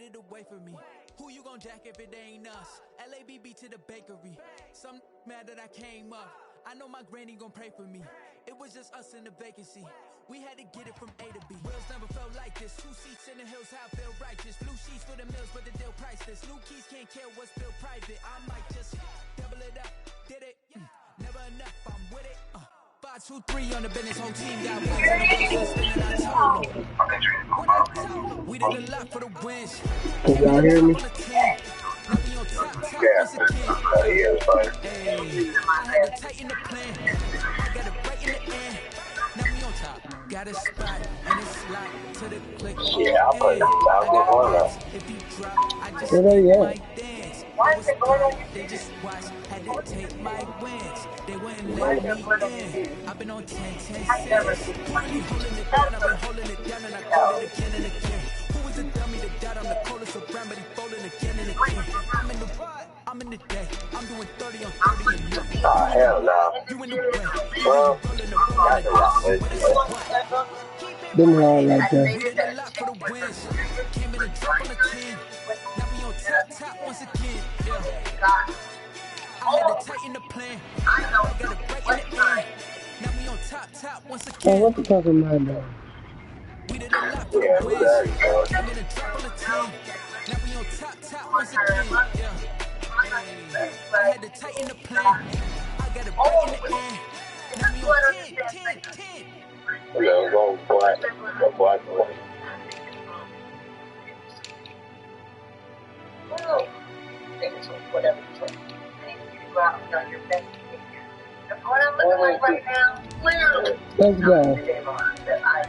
it away from me. Who you gon' jack if it ain't us? LABB to the bakery. Some mad that I came up. I know my granny gon' pray for me. It was just us in the vacancy. We had to get it from A to B. Wheels never felt like this. 2 seats in the hills, how I feel righteous. Blue sheets for the mills, but the deal priceless. New keys can't kill what's built private. I might just double it up. Did it? Never enough, I'm with it. 5, 2, 3 on the business, whole team got wins in the races. And I told them, what I told them, we did a lot for the wins. Can y'all hear me? Now we on top once again. Hey, I had to tighten the plan. I got it right in the end. Now we on top. Got a spot and it's locked to the click. Yeah, I'll put it down. If you drop, I just might dance. Why is it going on? They just watch, had to take my wins. They wouldn't let me in. I've been on 10 since. Currently holding it down, I've been holding it down, and I call it again and again. Who was the dummy that died on the coldest of brown, but he folding again and again. I'm in the day, I'm doing 30 on 30 and nothing. Oh, hell no. You in the way, Well, that's a lot. Them hard like that. we did a lot for the wins. Came in and drop on the team. Now we on top once again. Yeah. I had to tighten the plan. I got it right in the end. Now we on top once Oh, again. what the fuck am I doing? We did a lot for the wins. Came in and drop on the team. Now we on top once again. Yeah. I had to tighten the plan. I got it right in the end. Now we on 10. We're going to go black. Whatever. Go out and done your best behavior. And what I'm looking like right now, clearly, Let's go. that I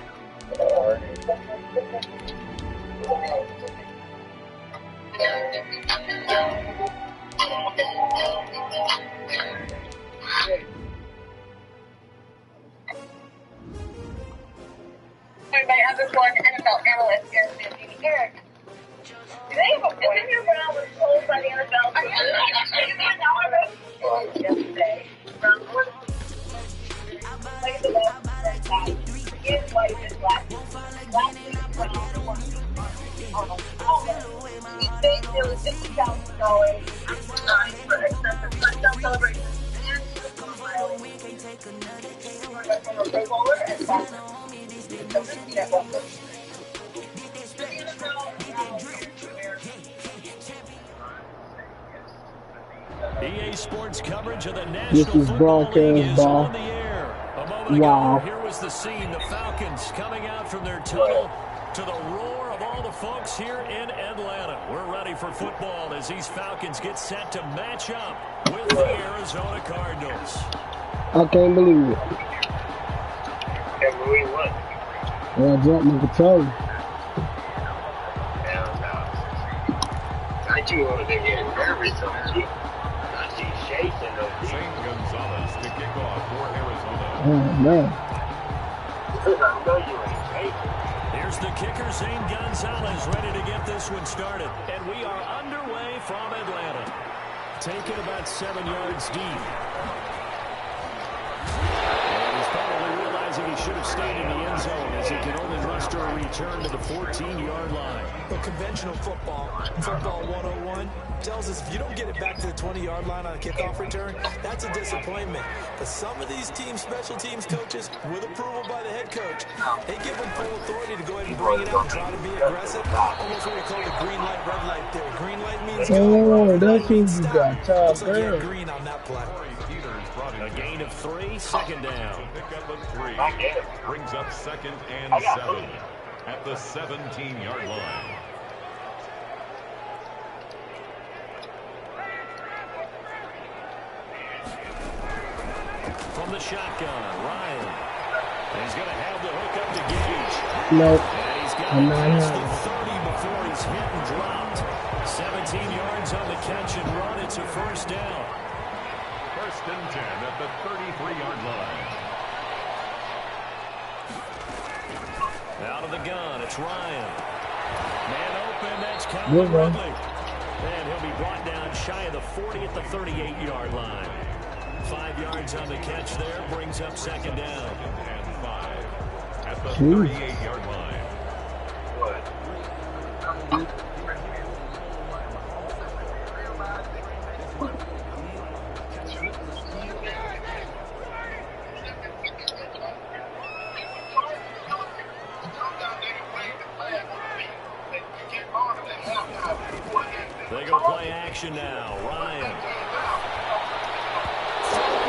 Everybody has this one NFL analyst here, Jamie Garrett. Is any of your Brown was told by the NFL? Yesterday, around more than play the best that is what it is last week. He thinks it was $50,000 for excessive touchdown celebration and from a big bowler and back. EA Sports coverage of the National This is Football League broadcast is ball. on the air. A moment Wow. ago, here was the scene. The Falcons coming out from their tunnel to the roar of all the folks here in Atlanta. We're ready for football as these Falcons get set to match up with the Arizona Cardinals. I can't believe it. Can't believe what? I dropped my controller. Hell no. I too want to get nervous on you. I see shaking over here. Zane Gonzalez to kick off for Arizona. Oh, man. I know you ain't shaking. Here's the kicker, Zane Gonzalez, ready to get this one started. And we are underway from Atlanta. Taken about 7 yards deep. And he's probably realizing he should have stayed in the end zone as he can only muster a return to the 14-yard line. But conventional football 101, tells us if you don't get it back to the 20-yard line on a kickoff return, that's a disappointment. But some of these teams, special teams coaches, with approval by the head coach, they give them full authority to go ahead and bring it out and try to be aggressive. Almost what we call the green light, red light theory. Green light means go, Oh, red that's light means what you stop. got. Top Looks like you had girl. green on that play. A gain of 3, second down. Pick up a 3. Brings up 2nd and 7 at the 17-yard line. From the shotgun, Ryan. And he's going to have the hook up to Gage. Nope. And he's got I'm not past having the 30 before he's hit and dropped. 17 yards on the catch and run. It's a first down. 1st and 10 at the 33-yard line. Out of the gun, it's Ryan. Man open, that's Good Calvin one. Ridley. And he'll be brought down shy of the 40 at the 38-yard line. 5 yards on the catch there, brings up 2nd down. 2nd and 5 at the Jeez. 38-yard line. They go play action now. Ryan.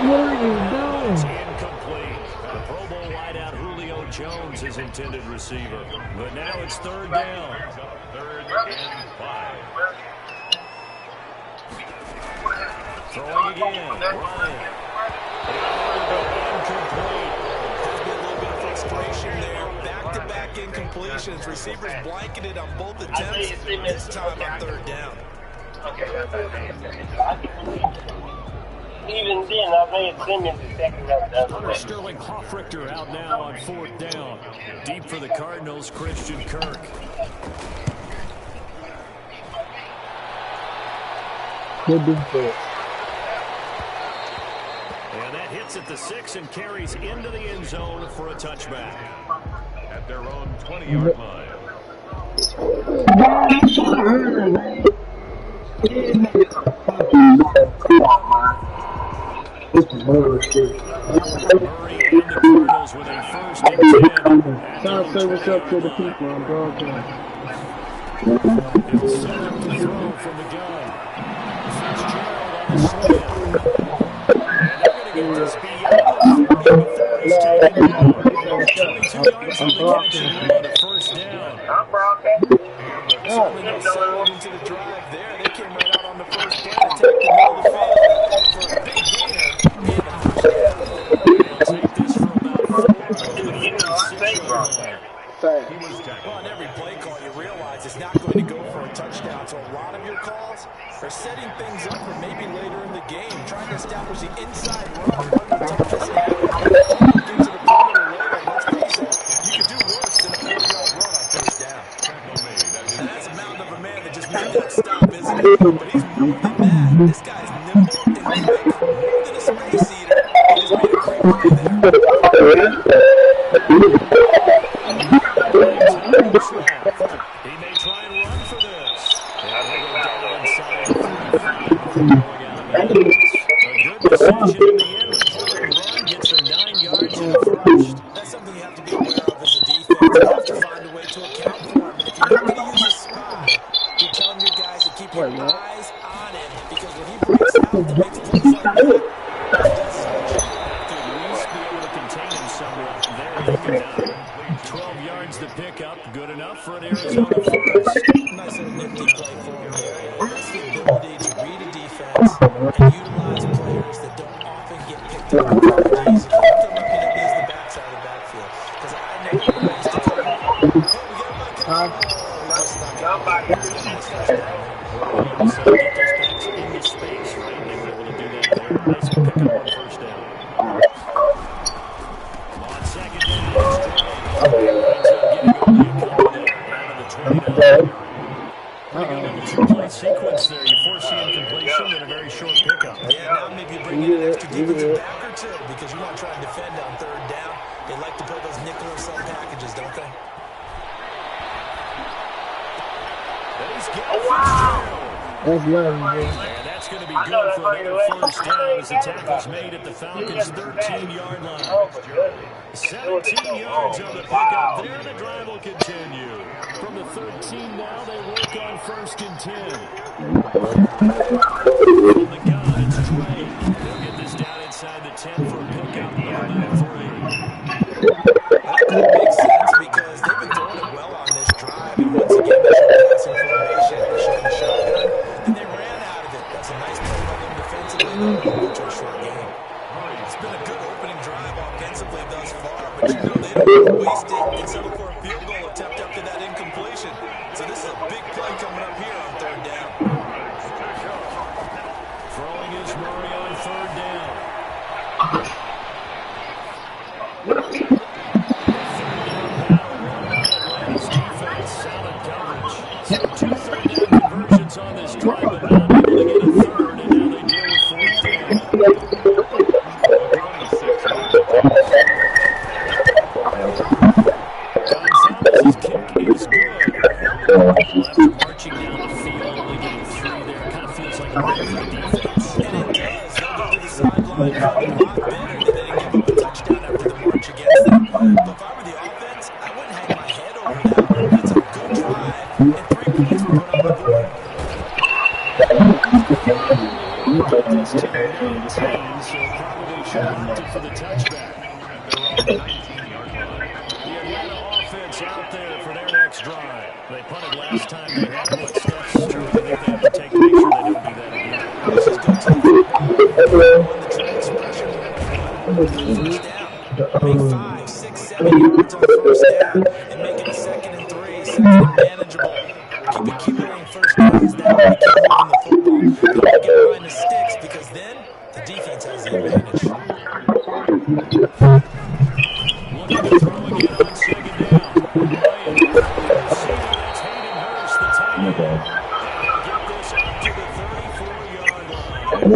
What are you doing? It's incomplete. The Pro Bowl wideout Julio Jones is intended receiver. But now it's third down. Third and 5. Throwing again. Ryan. Incomplete. There's been a little bit of frustration there. Back-to-back incompletions. Receivers blanketed on both attempts. This time on third down. Even then, I made Simmons the second round. Hunter Sterling Hoffrichter out now on fourth down. Deep for the Cardinals, Christian Kirk. Good defense. And that hits at the 6 and carries into the end zone for a touchback. At their own 20-yard line. Murray and the Cardinals with a first and 10. Trying to service up to the people on broadcast. They'll set up to throw from the gun. Fitzgerald on the slant. And they're going to get this beyond the 30 before he's taken down. 22 yards on the catch and run, a first down. I'm broadcasting. Certainly no selling into the drive there. They came right out on the first play to take the middle of the field for a big gainer and a first down. They'll take this for about 4 to the 46-yard line. Well, on every play call, you realize it's not going to go for a touchdown. So a lot of your calls are setting things up for maybe later in the game, trying to establish the inside run, run the touches and get to the perimeter later. Let's face it, you could do worse than a 40-yard run on first down. And that's a mountain of a man that just made that stop, isn't it? But he's more than that. This guy's nimble and quick, more than a space eater. He just made a great play there. He may try and run for this. And they go down inside 35 going out of bounds. A good decision in the end. The pull and run gets them 9 yards in the first. That's something you have to be aware of as a defense. You have to find a way to account for him. And if you're not going to use a spy, you're telling your guys to keep your eyes on him, because when he breaks out to make plays like that, To at least be able to contain him somewhat. There you can 12 yards to pick up. Good enough for an Arizona first. nice little nifty play for him there. That's the ability to read a defense and utilize players that don't often get picked up on opportunities. You have to look at these the backside of the backfield, because I know he raised to come. So get those backs in the space, right? They were able to do that there. Nice pick up on first down. On second down, two-play sequence there. You foresee incompletion and a very short pickup. Yeah, now maybe you bring in an extra defensive back or two, because you want to try and defend on third down. They like to play those nickel or sub packages, don't they? That's lovely, man. And that's going to be good for another first down as the tackle's made at the Falcons' 13-yard line. 17 yards on the pickup there. The drive will continue. From the 13 now, they work on first and 10. From the gun, it's Trey. They'll get this down inside the 10 for a pickup. Number 3. That could make sense, because they've been throwing it well on this drive. And once again, they showed passing formation. They showed the shotgun, and they ran out of it. That's a nice play by them defensively. They'll go to a short game. It's been a good opening drive offensively thus far, but you know they don't want to waste it and settle for a field goal attempt after that incompletion. So this is a big play coming up here on third down. Throwing is Murray on third down. Atlanta's defense, solid coverage. So 2 third-down conversions on this drive, but not able to get a third, and now they deal with fourth down. Gonzalez's kick is good. After marching down the field, only getting 3 there. Kind of feels like a win for the defense. And it does. They'll go to the sideline a lot better than they didn't give up a touchdown after the march against them. But if I were the offense, I wouldn't hang my head over that one. That's a good drive, and 3 points were put on the board. It's 10-19, so probably should have opted for the touchback. They're on the 19-yard line. The Atlanta offense out there for their next drive. They punted last time they had what steps. Charlie, I think they have to take to make sure they don't do that again. This is good team football. When the track special, first down. Make 5, 6, 7 yards on first down and make it a 2nd and 3, 2nd and manageable. Keep accumulating first downs. That way you keep moving the football. You don't get behind the sticks because then the defense has the advantage. Looking to throw again on 2nd down. Ryan, receiver, that's Hayden Hurst, the tight end. Get this up to the 34-yard line.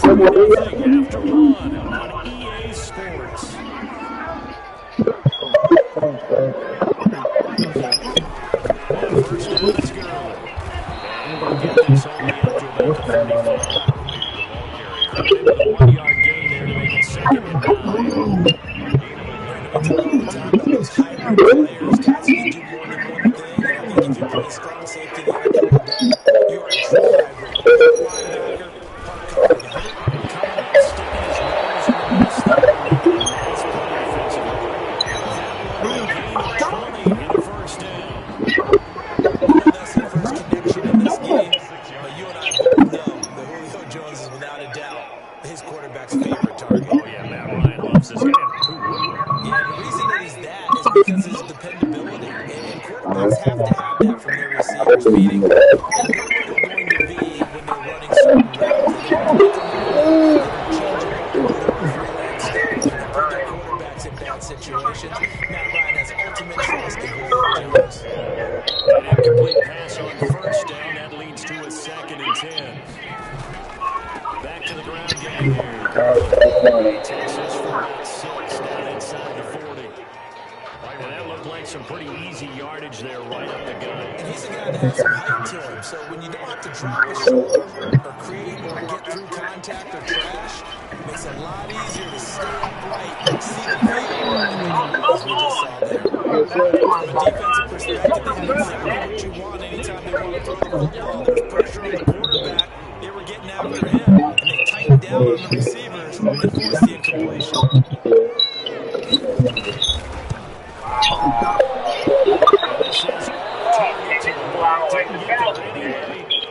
3-0 after one on EA Sports. First down, it's Gurley. Get this only up to about the 35. Into the 1-yard gain there to make it 2nd and 9. Those hybrid players, guys who can do more than one thing. I think if you play strong safety like that, you are a true hybrid. Linebacker, punt cover guy. Coming up, sticking his nose in the mess there. Nice play offensively. Gain of 20 in the first down. That's the first connection in this game, but you and I both know that Julio Jones is without a doubt his quarterback's favorite target. Oh, yeah, Matt Ryan loves this guy. Yeah, the reason that he's that is because of his dependability. And quarterbacks have to have that from their receivers, meaning they know where they're going to be when they're running certain routes. They don't make them change it up and do their freelance stuff. They can put their quarterbacks in bad situations. Matt Ryan has ultimate trust in Julio Jones. An incomplete pass on first down. That leads to a 2nd and 10. Back to the ground game here. Takes us for about 6 down inside the 40. And that looked like some pretty easy yardage there right up the gut. And he's a guy that has some height to him, so when you don't have to drop a shoulder or create or get through contact or trash, it makes it a lot easier to stay upright, see the field, and make a move, as we just saw there. From a defensive perspective, they have exactly what you want anytime they want to throw the football. There's pressure on the quarterback. They were getting after him, and they tightened down on the receivers and forced the incompletion.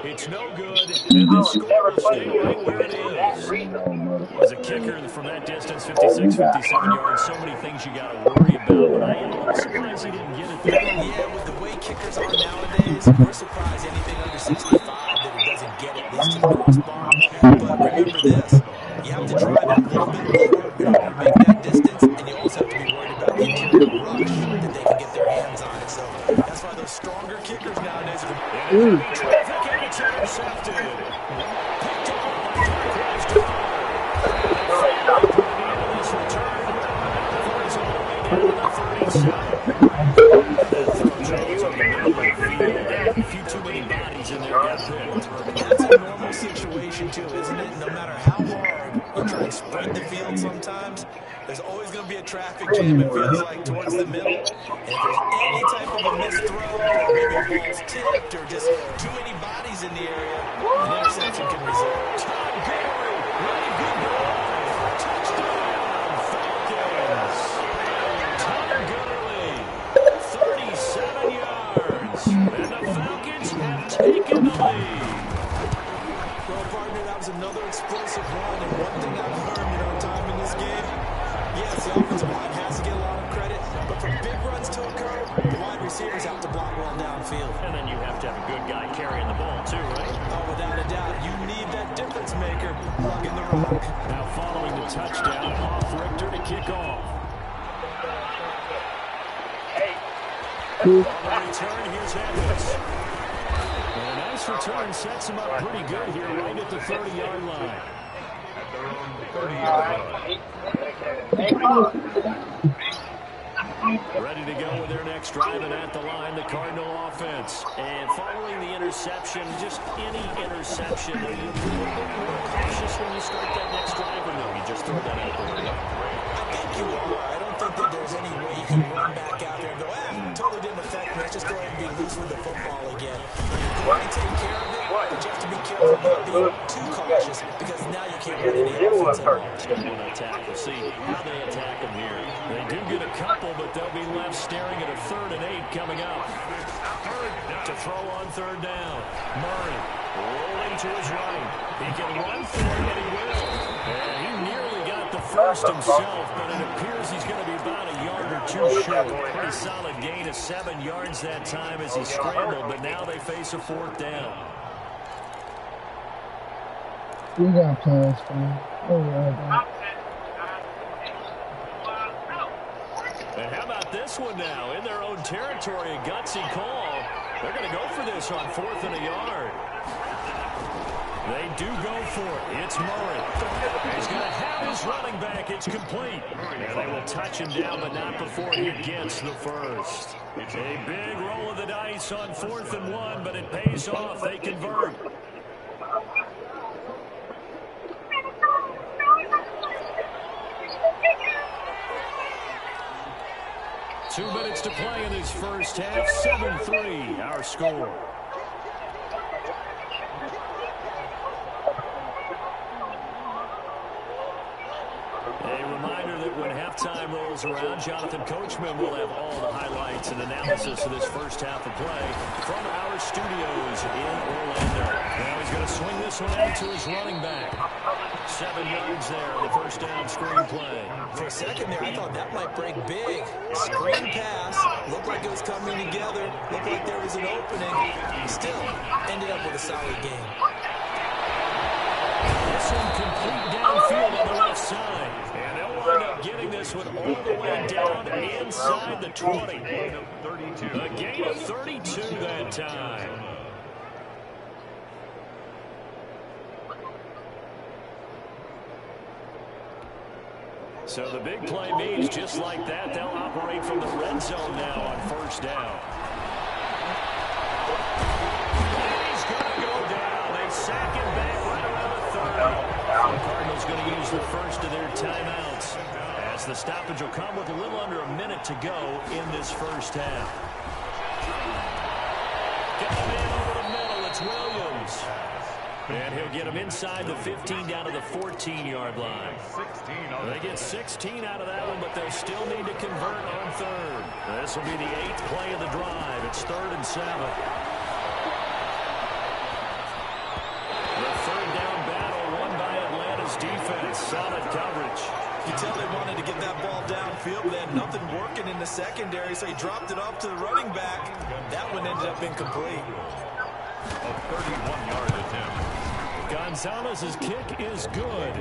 It's no good, and the score will stay right where it is. As a kicker from that distance, 56, 57 yards, so many things you got to worry about, but I am surprised he didn't get it there. Yeah, with the way kickers are nowadays, we're surprised anything under 65 that it doesn't get at least to the crossbar. But remember this, you have to drive it a little bit lower in order to make that distance, and you also have to be worried about the interior rush that they can get their hands on it. So that's why those stronger kickers nowadays are Traffic, and it's intercepted. Picked up by Darkways to this return. Throws all the way down to the 37. A few too many bodies in there got picked. That's a normal situation too, isn't it? No matter how hard you try and spread the field sometimes, there's always going to be a traffic jam, it feels like, towards the middle. And if there's any type of a missed throw, or maybe a ball's tipped, or just too many bodies in the area, an interception can result. Todd Gurley, really good ball. Touchdown, Falcons. Todd Gurley, 37 yards. And the Falcons have taken the lead. Well, partner, that was another explosive run, and one thing I've learned in our time in this game, yes, the offensive line has to get a lot of credit, but for big runs to occur, the wide receivers have to block well downfield. And then you have to have a good guy carrying the ball too, right? Oh, without a doubt, you need that difference maker plugging the rock. Now following the touchdown, off Richter to kick off. On the return, here's Evans. And a nice return sets him up pretty good here right at the 30-yard line. At their own 30-yard line. Ready to go with their next drive, and at the line, the Cardinal offense. And following the interception, just any interception, are you a little cautious when you start that next drive, or no? You just throw that out there? I think you are. I don't think that there's any way you can run back out there and go, totally didn't affect me. Let's just go ahead and be loose with the football again. You're going to take care of it, but you have to to be careful not being too cautious because now you can't run any offense at all. On attack. We'll see how they attack him here. They do get a couple, but they'll be left staring at a 3rd and 8 coming up. To throw on 3rd down. Murray rolling to his right. He can run for it, and he will. And he nearly got the first himself, but it appears he's going to be about a yard or 2 short. Pretty solid gain of 7 yards that time as he scrambled, but now they face a 4th down. We got plans, man. Oh, yeah, And how about this one now? In their own territory, a gutsy call. They're going to go for this on 4th and a yard. They do go for it. It's Murray. He's going to have his running back. It's complete. And they will touch him down, but not before he gets the first. It's a big roll of the dice on 4th and 1, but it pays off. They convert. Two minutes to play in this first half. 7-3, our score. A reminder that when halftime rolls around, Jonathan Coachman will have all the highlights and analysis of this first half of play from our studios in Orlando. Now he's going to swing this one out to his running back. 7 yards there on the first down screen play. For a second there, I thought that might break big. Screen pass. Looked like it was coming together. Looked like there was an opening. Still, ended up with a solid game. This one complete downfield on the left side. And they'll wind up getting this one all the way down inside the 20. A gain of 32 that time. So the big play means just like that, they'll operate from the red zone now on first down. He's going to go down. They sack him back right around the 30. The Cardinals going to use the first of their timeouts as the stoppage will come with a little under a minute to go in this first half. Get him in over the middle. It's Williams. And he'll get him inside the 15 down to the 14-yard line. They get 16 out of that one, but they'll still need to convert on 3rd. This will be the 8th play of the drive. It's 3rd and 7. The 3rd down battle won by Atlanta's defense. Solid coverage. You tell they wanted to get that ball downfield, but they had nothing working in the secondary, so he dropped it off to the running back. That one ended up incomplete. A 31-yard attempt. Gonzalez's kick is good.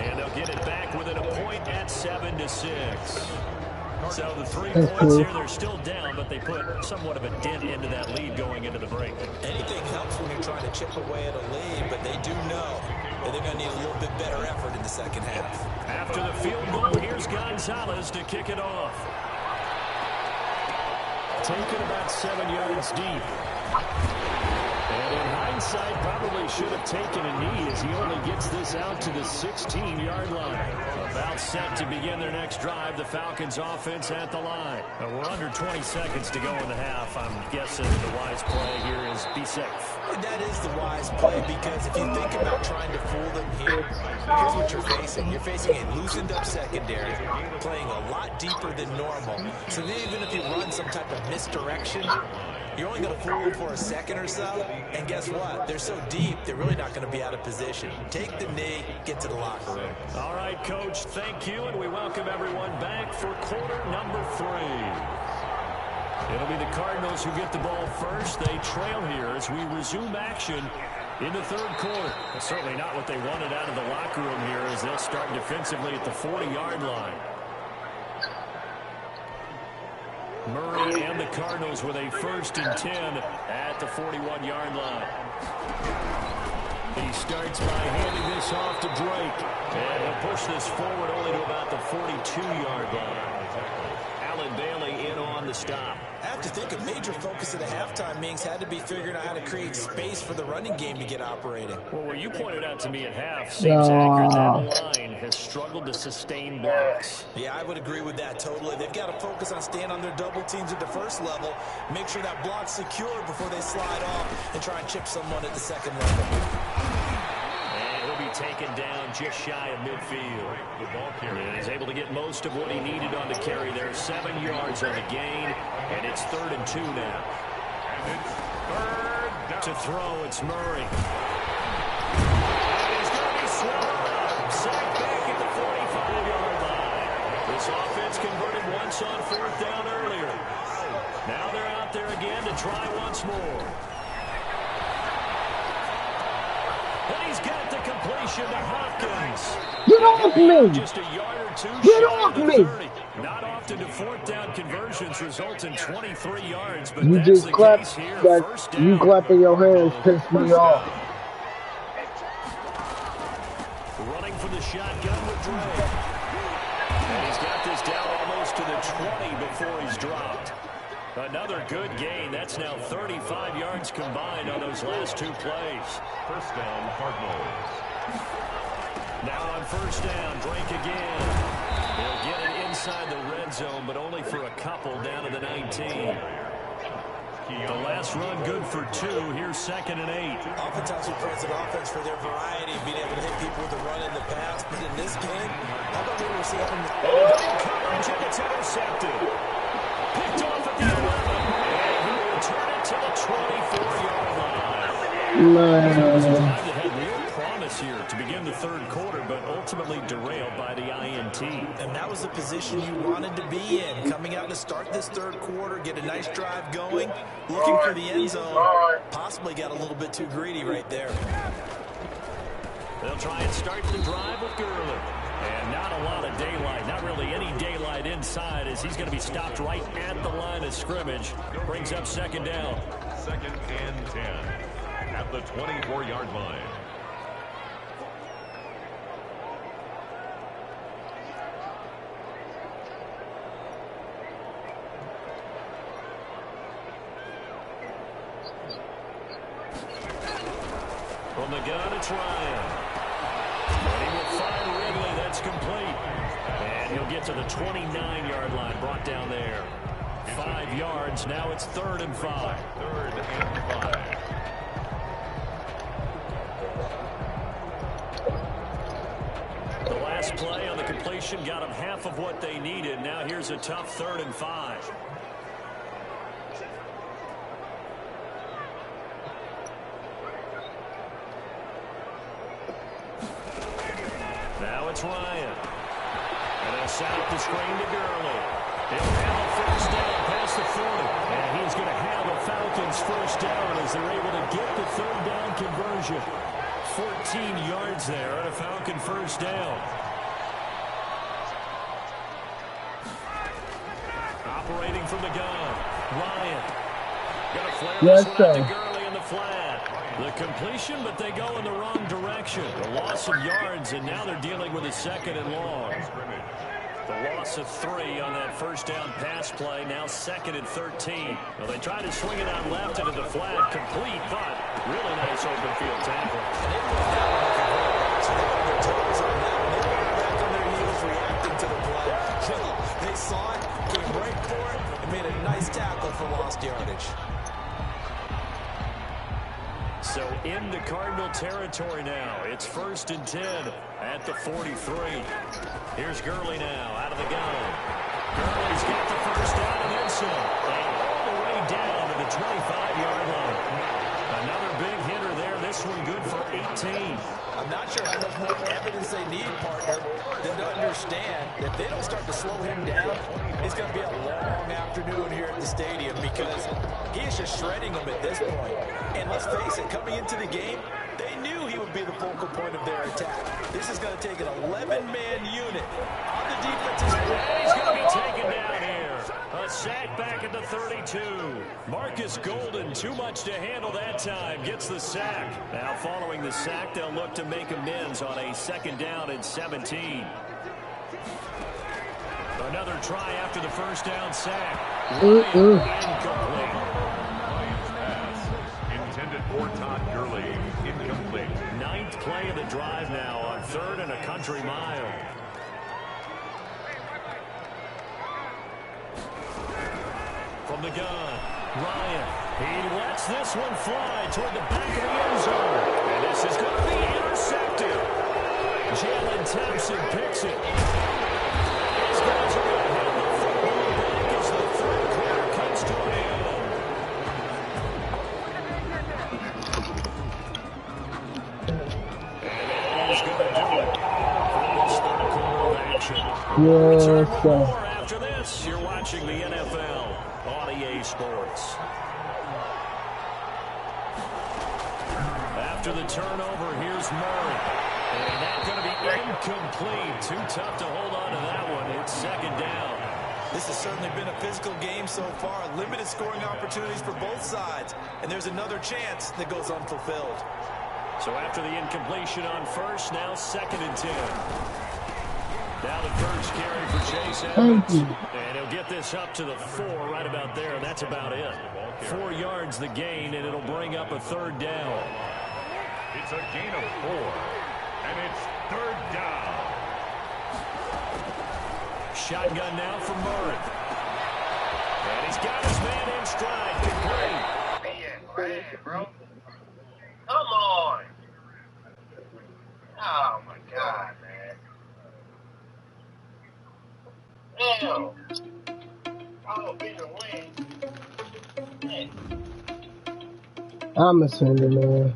And they'll get it back within a point at 7-6. So the 3 points here, they're still down, but they put somewhat of a dent into that lead going into the break. Anything helps when you're trying to chip away at a lead, but they do know that they're going to need a little bit better effort in the second half. After the field goal, here's Gonzalez to kick it off. Taken about 7 yards deep. And in hindsight, probably should have taken a knee as he only gets this out to the 16-yard line. About set to begin their next drive, the Falcons offense at the line. We're under 20 seconds to go in the half. I'm guessing the wise play here is be safe. That is the wise play, because if you think about trying to fool them here, here's what you're facing. You're facing a loosened up secondary, playing a lot deeper than normal. So then even if you run some type of misdirection, you're only going to fool them for a second or so, and guess what? They're so deep, they're really not going to be out of position. Take the knee, get to the locker room. All right, Coach, thank you, and we welcome everyone back for quarter number 3. It'll be the Cardinals who get the ball first. They trail here as we resume action in the 3rd quarter. That's certainly not what they wanted out of the locker room here as they'll start defensively at the 40-yard line. Murray and the Cardinals with a 1st and 10 at the 41-yard line. He starts by handing this off to Drake. And he'll push this forward only to about the 42-yard line. Allen Bailey in on the stop. I have to think a major focus of the halftime, Minks, had to be figuring out how to create space for the running game to get operating. Well, what you pointed out to me at half seems accurate. That line has struggled to sustain blocks. Yeah, I would agree with that totally. They've got to focus on staying on their double teams at the first level, make sure that block's secure before they slide off and try and chip someone at the second level. And he'll be taken down just shy of midfield. And he's able to get most of what he needed on the carry there. 7 yards on the gain, and it's 3rd and 2 now. And it's 3rd down. To throw, it's Murray. And he's going to be swallowed up. Sacked back at the 45-yard line. This offense converted once on 4th down earlier. Now they're out there again to try once more. And he's got the completion to Hopkins. Get off me! Just a yard or two. Get off me! 30. Not often do 4th down conversions result in 23 yards, but You that's just the clap case here. that. First down. You clapping your hands pissed me off. Running from the shotgun with Dre. And he's got this down almost to the 20 before he's dropped. Another good gain. That's now 35 yards combined on those last 2 plays. First down, Cardinals. Now on first down, Drake again. He'll get it inside the red zone, but only for a couple down to the 19. The last run good for 2. Here's 2nd and 8. Oftentimes we praise an offense for their variety, being able to hit people with a run in the past. But in this game, how about what we're seeing? Coverage, and it's intercepted. Picked off at the 11. And he will return it to the 24-yard line. Man. That had real promise here to begin the 3rd quarter, but ultimately derailed by the INT. And that was the position you wanted to be in. Coming out to start this 3rd quarter, get a nice drive going, looking for the end zone. Possibly got a little bit too greedy right there. They'll try and start the drive with Gurley. And not a lot of daylight, not really any daylight inside, as he's going to be stopped right at the line of scrimmage. Brings up 2nd down. 2nd and 10 at the 24-yard line. From the gun, it's Ryan. And he will find Ridley. That's complete. And he'll get to the 29-yard line, brought down there. 5 yards. Now it's 3rd and 5. 3rd and 5. The last play on the completion got them half of what they needed. Now here's a tough 3rd and 5. Now it's Ryan. And they'll set up the screen to Gurley. He'll have a first down past the 40. And he's going to have a Falcons first down as they're able to get the 3rd down conversion. 14 yards there and a Falcon first down. Operating from the gun. Ryan. Going to flare this one out to Gurley in the flat. The completion, but they go in the wrong direction. A loss of yards, and now they're dealing with a 2nd and long. The loss of 3 on that first down pass play. Now 2nd and 13. Well, they tried to swing it out left into the flat. Complete, but really nice open field tackle. They saw it, came right for it, and made a nice tackle for lost yardage. So into Cardinal territory now. It's 1st and 10 at the 43. Here's Gurley now out of the gun. Gurley's got the first down and then some. And all the way down to the 25-yard line. Another big hitter there. This one good for 18. I'm not sure how much more evidence they need, partner, than to understand that if they don't start to slow him down, it's going to be a long afternoon here at the stadium because he is just shredding them at this point. And let's face it, coming into the game, they knew he would be the focal point of their attack. This is going to take an 11-man unit on the defensive side. He's going to be taken down here. A sack back at the 32. Marcus Golden, too much to handle that time, gets the sack. Now following the sack, they'll look to make amends on a 2nd down and 17. Another try after the first down sack. Incomplete. Pass intended for Todd Gurley. Incomplete. 9th play of the drive now on 3rd and a country mile. From the gun, Ryan. He lets this one fly toward the back of the end zone. And this is going to be intercepted. Jalen Thompson picks it. These guys are going to have the football back as the third quarter comes to an end. And that is going to do it for this third quarter of action. Yes, More after this. You're watching the NFL on EA Sports. After the turnover, here's Murray. And that's going to be incomplete. Too tough to hold on to that one. It's 2nd down. This has certainly been a physical game so far. Limited scoring opportunities for both sides. And there's another chance that goes unfulfilled. So after the incompletion on first, now 2nd and 10. Now the first carry for Chase Edmonds. And he'll get this up to the 4 right about there. And that's about it. 4 yards the gain, and it'll bring up a 3rd down. It's a gain of 4, and it's 3rd down. Shotgun now for Murray. And he's got his man in stride. Man, bro. Come on. Oh, my God, man. Damn. Oh, bigger win. I'm a sender, man.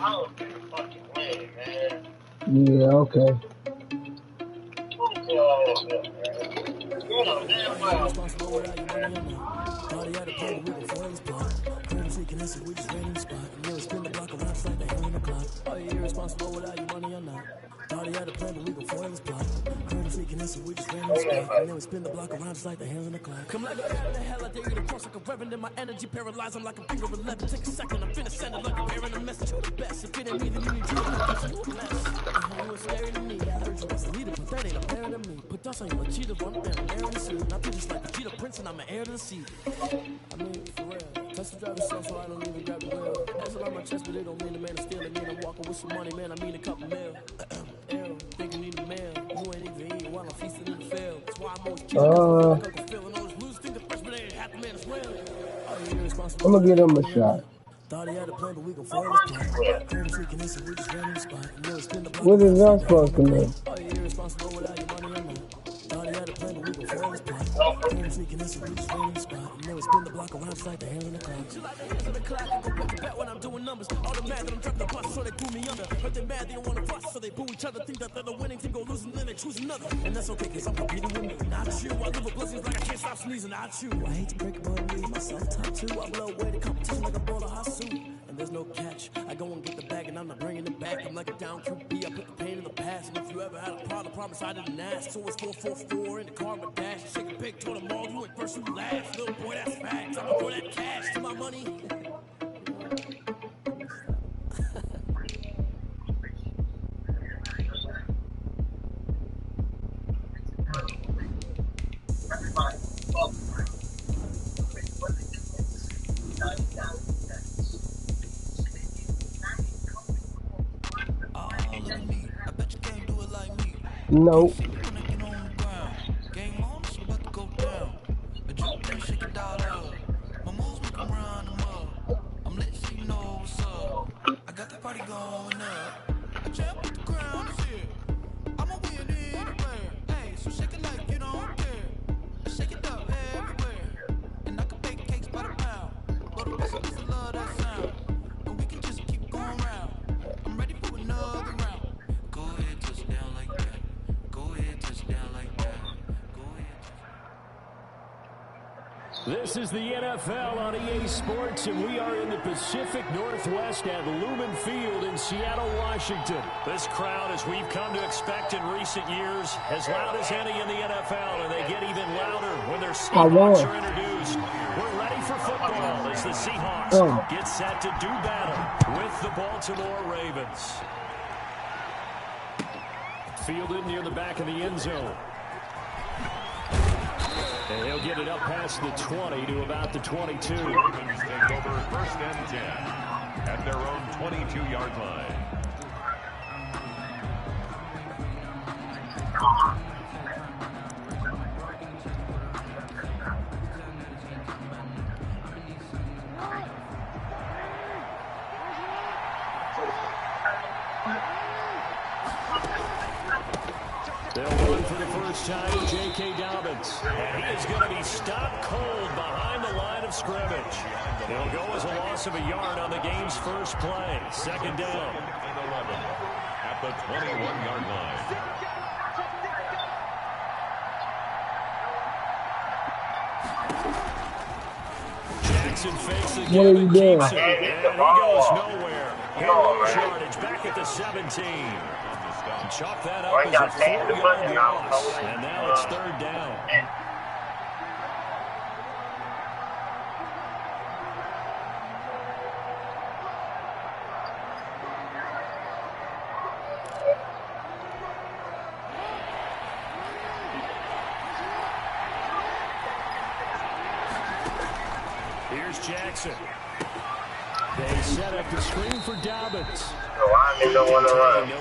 Oh, bigger fucking win, man. Yeah, okay. You know damn well. Come like a in the hell, I dare you to cross like a reverend in my energy, paralyzed. I'm like a finger 11. Take a second, I'm finna send it like a bearing a message. The best, if it ain't me, then you need to you was scary to me. I heard you was a leader, but that ain't a parent of me. Put dust on you like cheetah, run there, air in the sea. And I feel just like the cheetah prince, and I'm an heir to the sea. I mean, for real. Touch the driver's seat, so I don't even grab the wheel. That's a lot on my chest, but it don't mean the man is stealing. Mean I'm walking with some money, man. I mean a couple mil. Ew, think you need a mail. You ain't even eating while I'm feasting in the field. That's why I'm always cheating. I'm feeling all this loose thing. The freshman ain't half the man as well. I'm gonna give him a shot. Thought he had a plan, but we gon' fall this What is that supposed to mean? Are you irresponsible without your money or not? Thought he had a plan, but we gon' fall this plan. Sneaking this and we just ran the spot. And then we spin the block around just like the hair in the cloud. Just like the hands of the clock, I go back to back when I'm doing numbers. All the mad that I'm dropping the bus, so they pull me under. Heard they mad, they don't wanna fuss, so they boo each other. Think that they're the winning team, go losing, then they choose another. And that's okay, cause I'm competing with me, not you. I live with blessings like I can't stop sneezing, not you. I hate to break it, but I need myself top 2. I blow away the competition like a ball of hot soup. There's no catch. I go and get the bag and I'm not bringing it back. I'm like a down QB. I put the pain in the past. And if you ever had a problem, promise I didn't ask. So it's 444 in the car, my dash. Shake a big toward them all. You ain't first, you last. Little boy, that's facts. I'ma throw that cash to my money. No. This is the NFL on EA Sports, and we are in the Pacific Northwest at Lumen Field in Seattle, Washington. This crowd, as we've come to expect in recent years, as loud as any in the NFL, and they get even louder when their Seahawks are introduced. We're ready for football as the Seahawks get set to do battle with the Baltimore Ravens. Fielded near the back of the end zone. And he'll get it up past the 20 to about the 22. Ravens take over 1st and 10 at their own 22-yard line. They'll run for the first time, J.K. Dobbins. And he is going to be stopped cold behind the line of scrimmage. He'll go as a loss of a yard on the game's first play. 2nd down. 2nd and 11 at the 21-yard line. Jackson fakes the game and keeps it. And he goes nowhere. He'll lose yardage back at the 17. Chalk that up as a 4-yard loss. And now it's 3rd down. Here's Jackson. They set up the screen for Dobbins. No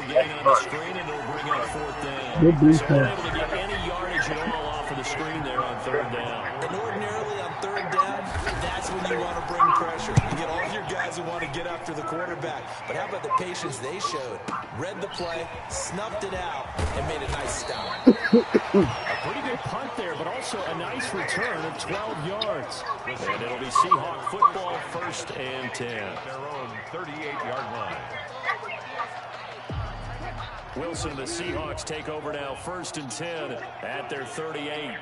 gain on the screen, and it'll bring up 4th down. Good defense. So we're able to get any yardage at all off of the screen there on 3rd down. And ordinarily on 3rd down, that's when you want to bring pressure. You get all your guys who want to get after the quarterback. But how about the patience they showed? Read the play, snuffed it out, and made a nice stop. A pretty good punt there, but also a nice return of 12 yards. And it'll be Seahawk football, 1st and 10. Their own 38-yard line. Wilson, the Seahawks take over now, 1st and 10 at their 38.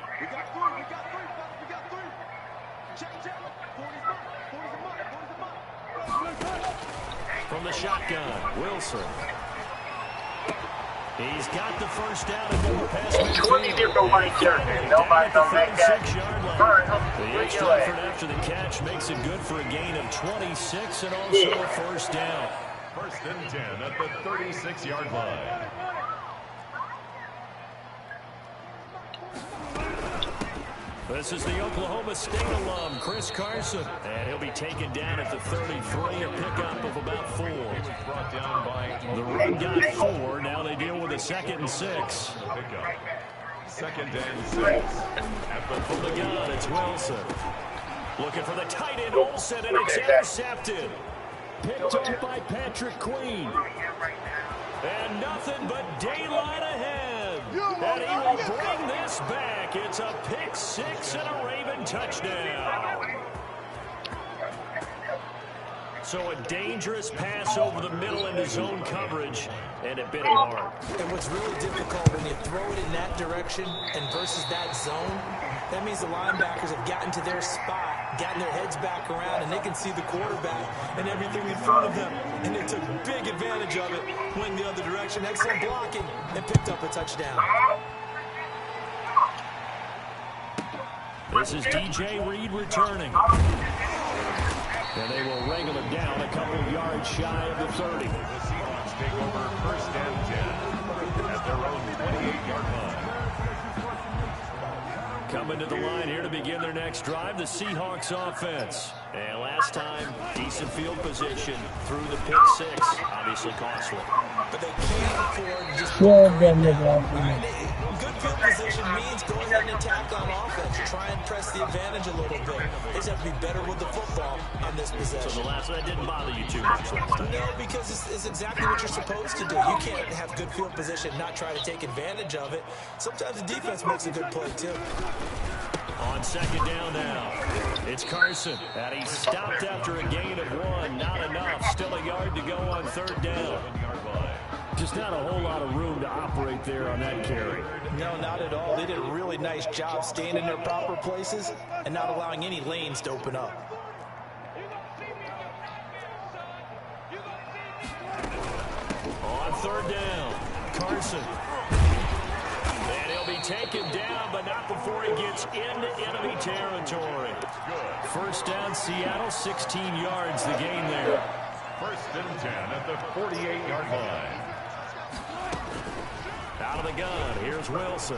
From the shotgun, Wilson. He's got the first down and move past midfield. 20 different white jerseys. Nobody's going to make that. 6-yard line. The extra effort after the catch makes it good for a gain of 26 and also a 1st down. 1st and 10 at the 36-yard line. This is the Oklahoma State alum, Chris Carson. And he'll be taken down at the 33, a pickup of about 4. Brought down by The run got 4. Now they deal with a 2nd and 6. pickup. 2nd and 6 at the From the gun, it's Wilson. Looking for the tight end, Olsen, and it's intercepted. Picked up by Patrick Queen. And nothing but daylight ahead. And he will bring this back. It's a pick 6 and a Raven touchdown. So a dangerous pass over the middle into zone coverage, and it bit him hard. And what's really difficult when you throw it in that direction and versus that zone, that means the linebackers have gotten to their spot, gotten their heads back around, and they can see the quarterback and everything in front of them. And they took big advantage of it, went the other direction, excellent blocking, and picked up a touchdown. This is DJ Reed returning. And they will wrangle him down a couple yards shy of the 30. The Seahawks take over 1st and 10 at their own 28-yard line. Coming to the line here to begin their next drive, the Seahawks offense. And last time, decent field position through the pick 6. Obviously costly. But they can't afford just Well done, nigga. good field position means go ahead and attack on offense. Try and press the advantage a little bit. They just have to be better with the football on this possession. So the last one didn't bother you too much last time. No, because it's exactly what you're supposed to do. You can't have good field position and not try to take advantage of it. Sometimes the defense makes a good play, too. On 2nd down now, it's Carson. And he's stopped after a gain of 1. Not enough. Still a yard to go on 3rd down. 7-yard line. Just not a whole lot of room to operate there on that carry. No, not at all. They did a really nice job staying in their proper places and not allowing any lanes to open up. On 3rd down, Carson. And he'll be taken down, but not before he gets into enemy territory. Good. 1st down, Seattle, 16 yards, the gain there. 1st and 10 at the 48-yard line. Out of the gun, here's Wilson.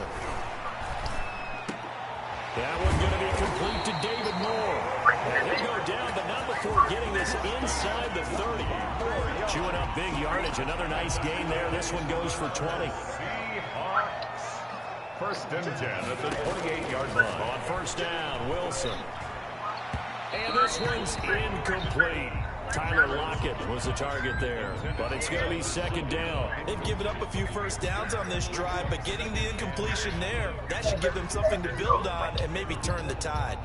That one's going to be complete to David Moore. And he'll go down, but not before getting this inside the 30. Chewing up big yardage. Another nice gain there. This one goes for 20. Seahawks. First and 10 at the 28-yard line. On first down, Wilson. And this one's incomplete. Tyler Lockett was the target there, but it's going to be second down. They've given up a few first downs on this drive, but getting the incompletion there, that should give them something to build on and maybe turn the tide.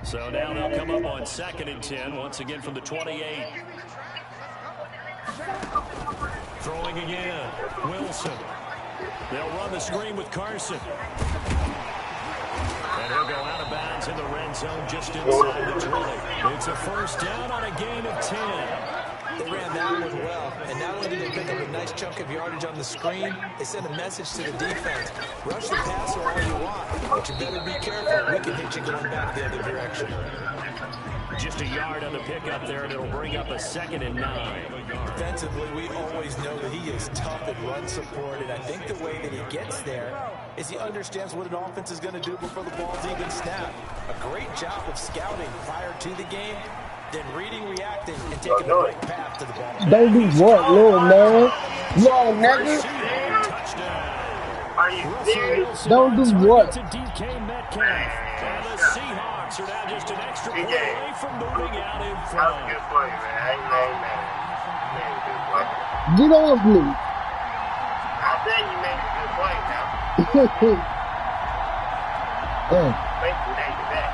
So now they'll come up on second and 10, once again from the 28. Throwing again, Wilson. They'll run the screen with Carson. And he'll go out of bounds in the red zone just inside the 20. It's a first down on a gain of 10. They ran that one well, and not only did they pick up a nice chunk of yardage on the screen, they sent a message to the defense. Rush the passer all you want, but you better be careful. We can hit you going back the other direction. Just a yard on the pickup there, and it'll bring up a second and 9. Defensively, we always know that he is tough in run support, and I think the way that he gets there is he understands what an offense is going to do before the ball's even snapped. A great job of scouting prior to the game, then reading, reacting, and taking the right path to the ball. Don't do what, little man? Little nigga? Are you serious? Don't do what? To DK Metcalf. And the Seahawks are now just an extra point away from moving out in That was a front. good play, man. I ain't mad at that. Good play. Get off me. I said you made a good play now. Thank you, thank you, back.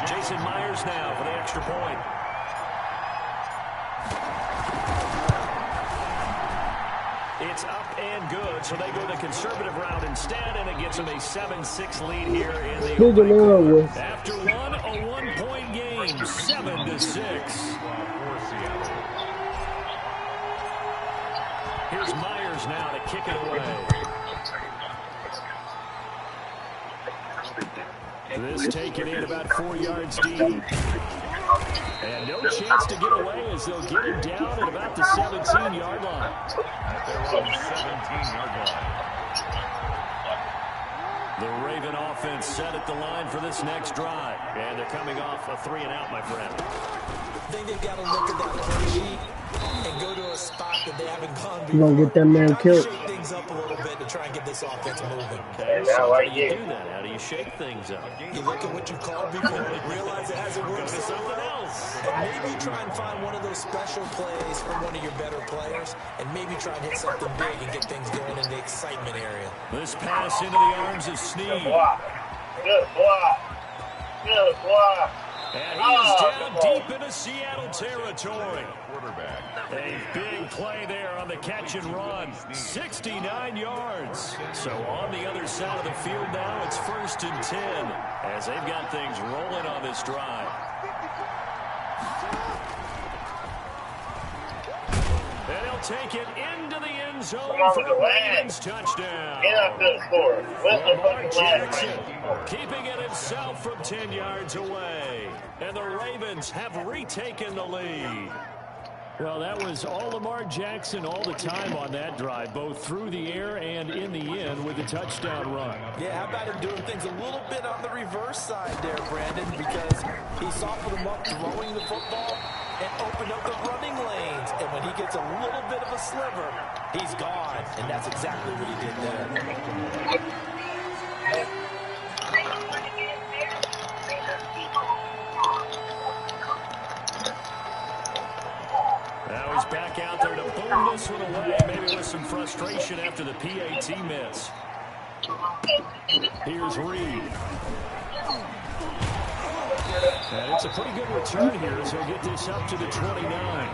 Jason Myers now for the extra point. It's up and good, so they go the conservative route instead, and it gives them a 7-6 lead here in the opening quarter. After one, a one-point game, 7-6. Here's Myers now to kick it away. This taken in about 4 yards deep. And no chance to get away as they'll get him down at about the 17-yard line. They're on the 17-yard line. The Raven offense set at the line for this next drive. And they're coming off a 3-and-out, my friend. I think they've got to look at that play sheet and go to a spot that they haven't gone before. You gonna get that man killed. Shake things up a little bit to try and get this offense moving. Okay, so how do you do that? How do you shake things up? You look at what you called before and realize it hasn't worked Go to something else. And maybe try and find one of those special plays from one of your better players and maybe try and hit something big and get things going in the excitement area. This pass into the arms of Snead. Good block. Good block. Good block. And he is down deep into Seattle territory. Quarterback. A big play there on the catch and run. 69 yards. So on the other side of the field now, it's 1st and 10 as they've got things rolling on this drive. And he'll take it into the end zone for a Ravens touchdown. Get up to the score. Lamar Jackson keeping it himself from 10 yards away. And the Ravens have retaken the lead. Well, that was all Lamar Jackson all the time on that drive, both through the air and in the end with the touchdown run. Yeah, how about him doing things a little bit on the reverse side there, Brandon, because he softened him up throwing the football and opened up the running lanes. And when he gets a little bit of a sliver, he's gone. And that's exactly what he did there. Now he's back out there to boom this one away, maybe with some frustration after the PAT miss. Here's Reed. And it's a pretty good return here, so he'll get this up to the 29.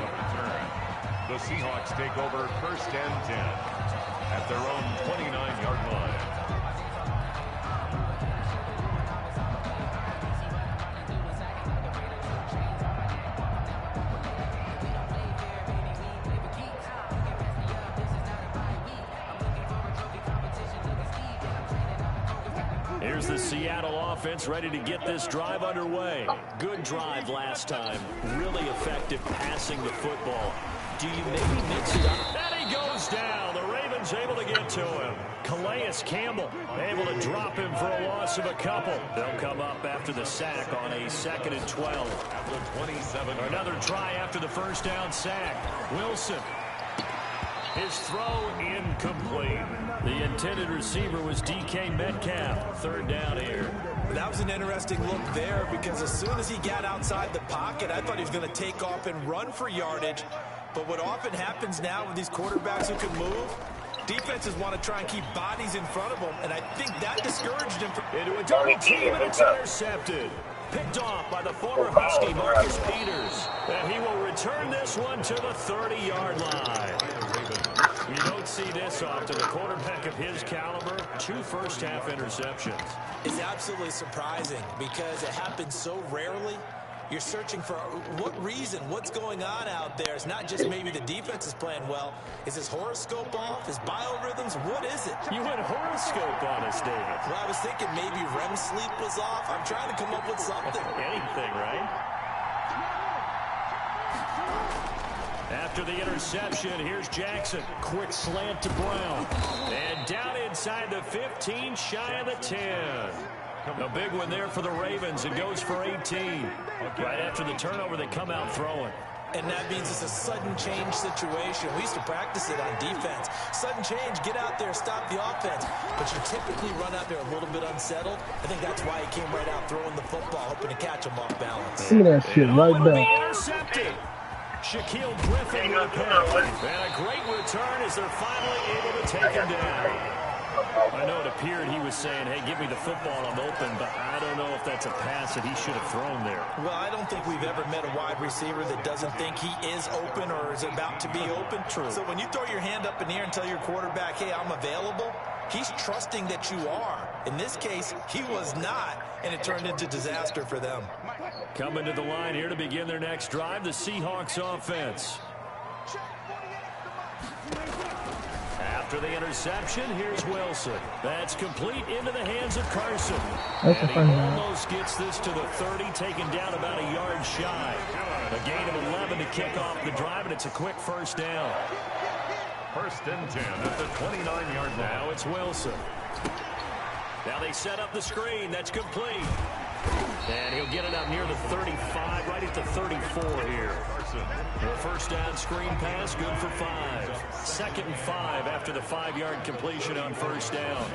The Seahawks take over 1st and 10 at their own 29-yard line. Here's the Seattle offense ready to get this drive underway. Good drive last time. Really effective passing the football. Do you maybe mix it up? And he goes down. The Ravens able to get to him. Calais Campbell able to drop him for a loss of a couple. They'll come up after the sack on a 2nd and 12. After 27. Another try after the first down sack. Wilson. His throw incomplete. The intended receiver was DK Metcalf. 3rd down here. That was an interesting look there because as soon as he got outside the pocket, I thought he was going to take off and run for yardage. But what often happens now with these quarterbacks who can move, defenses want to try and keep bodies in front of them, and I think that discouraged him. Into a double team, and it's intercepted. Picked off by the former Husky, Marcus Peters. And he will return this one to the 30-yard line. You don't see this often. The quarterback of his caliber, 2 first-half interceptions. It's absolutely surprising because it happens so rarely. You're searching for what reason, what's going on out there. It's not just maybe the defense is playing well. Is his horoscope off? His biorhythms? What is it? You went horoscope on us, David. Well, I was thinking maybe REM sleep was off. I'm trying to come up with something. Anything, right? After the interception, here's Jackson. Quick slant to Brown. And down inside the 15, shy of the 10. A big one there for the Ravens. It goes for 18. Right after the turnover, they come out throwing. And that means it's a sudden change situation. We used to practice it on defense. Sudden change, get out there, stop the offense. But you typically run out there a little bit unsettled. I think that's why he came right out throwing the football, hoping to catch him off balance. See that shit right back. Intercepted. Shaquille Griffin with a pick. And a great return as they're finally able to take him down. I know it appeared he was saying, hey, give me the football, I'm open, but I don't know if that's a pass that he should have thrown there. Well, I don't think we've ever met a wide receiver that doesn't think he is open or is about to be open. True. So when you throw your hand up in the air and tell your quarterback, hey, I'm available, he's trusting that you are. In this case, he was not, and it turned into disaster for them. Coming to the line here to begin their next drive, the Seahawks offense. After the interception, here's Wilson. That's complete into the hands of Carson. And he almost gets this to the 30, taken down about a yard shy. A gain of 11 to kick off the drive, and it's a quick first down. 1st and 10 at the 29-yard line. Now it's Wilson. Now they set up the screen. That's complete. And he'll get it up near the 35, right at the 34 here. The first down screen pass, good for 5. 2nd and 5 after the 5-yard completion on first down.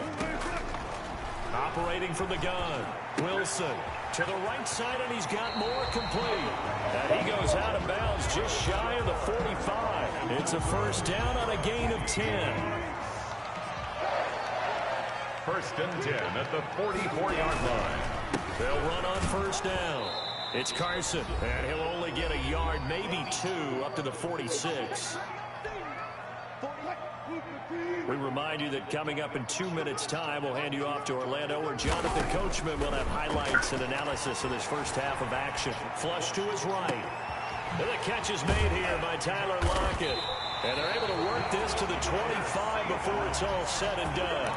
Operating from the gun, Wilson to the right side, and he's got more complete. And he goes out of bounds just shy of the 45. It's a first down on a gain of 10. 1st and 10 at the 44-yard line. They'll run on first down. It's Carson, and he'll only get a yard, maybe 2, up to the 46. We remind you that coming up in 2 minutes' time, we'll hand you off to Orlando, where Jonathan Coachman will have highlights and analysis of this first half of action. Flush to his right. And the catch is made here by Tyler Lockett. And they're able to work this to the 25 before it's all said and done.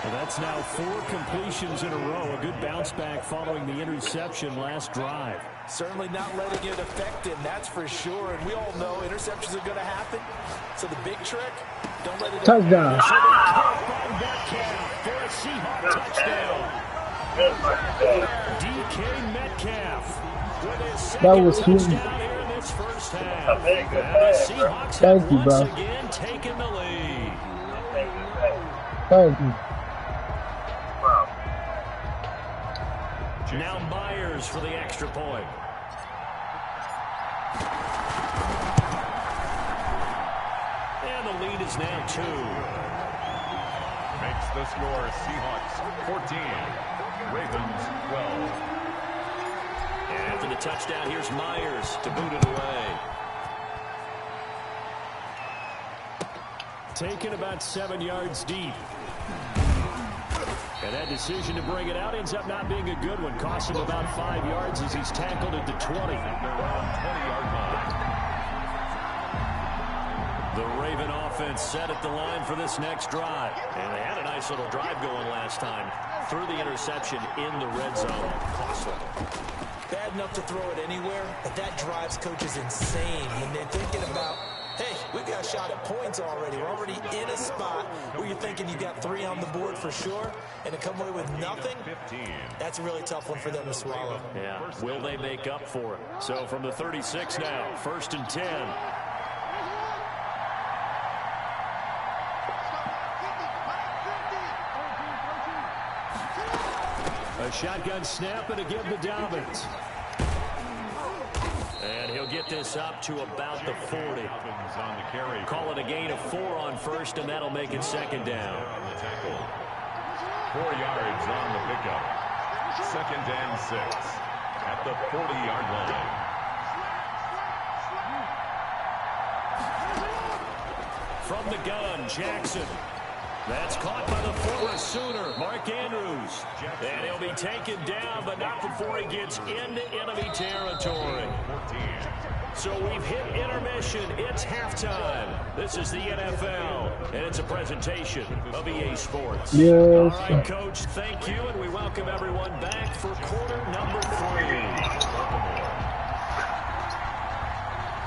Well, that's now 4 completions in a row. A good bounce back following the interception last drive. Certainly not letting it affect him, that's for sure. And we all know interceptions are going to happen. So the big trick, don't let it touchdown. So they caught by Metcalf for a Seahawks touchdown. DK Metcalf with his second touchdown here in this first half. And the Seahawks have once again taken the lead. Thank you. Now Myers for the extra point. And the lead is now 2. Makes the score Seahawks 14, Ravens 12. And after the touchdown, here's Myers to boot it away. Taken about 7 yards deep. And that decision to bring it out ends up not being a good one. Costs him about 5 yards as he's tackled at the 20. They're on 20-yard line. The The Raven offense set at the line for this next drive. And they had a nice little drive going last time. Threw the interception in the red zone. Costly. Bad enough to throw it anywhere, but that drives coaches insane when they're thinking about, hey, we've got a shot at points already. We're already in a spot where you're thinking you got 3 on the board for sure, and to come away with nothing, that's a really tough one for them to swallow. Yeah, will they make up for it? So from the 36 now, 1st and 10. A shotgun snap and again to Dobbins. And he'll get this up to about the 40. Call it a gain of 4 on 1st, and that'll make it 2nd down. 4 yards on the pickup. 2nd and 6 at the 40-yard line. From the gun, Jackson. That's caught by the former Sooner, Mark Andrews. And he'll be taken down, but not before he gets into enemy territory. So we've hit intermission. It's halftime. This is the NFL, and it's a presentation of EA Sports. Yes. All right, Coach, thank you, and we welcome everyone back for quarter number 3.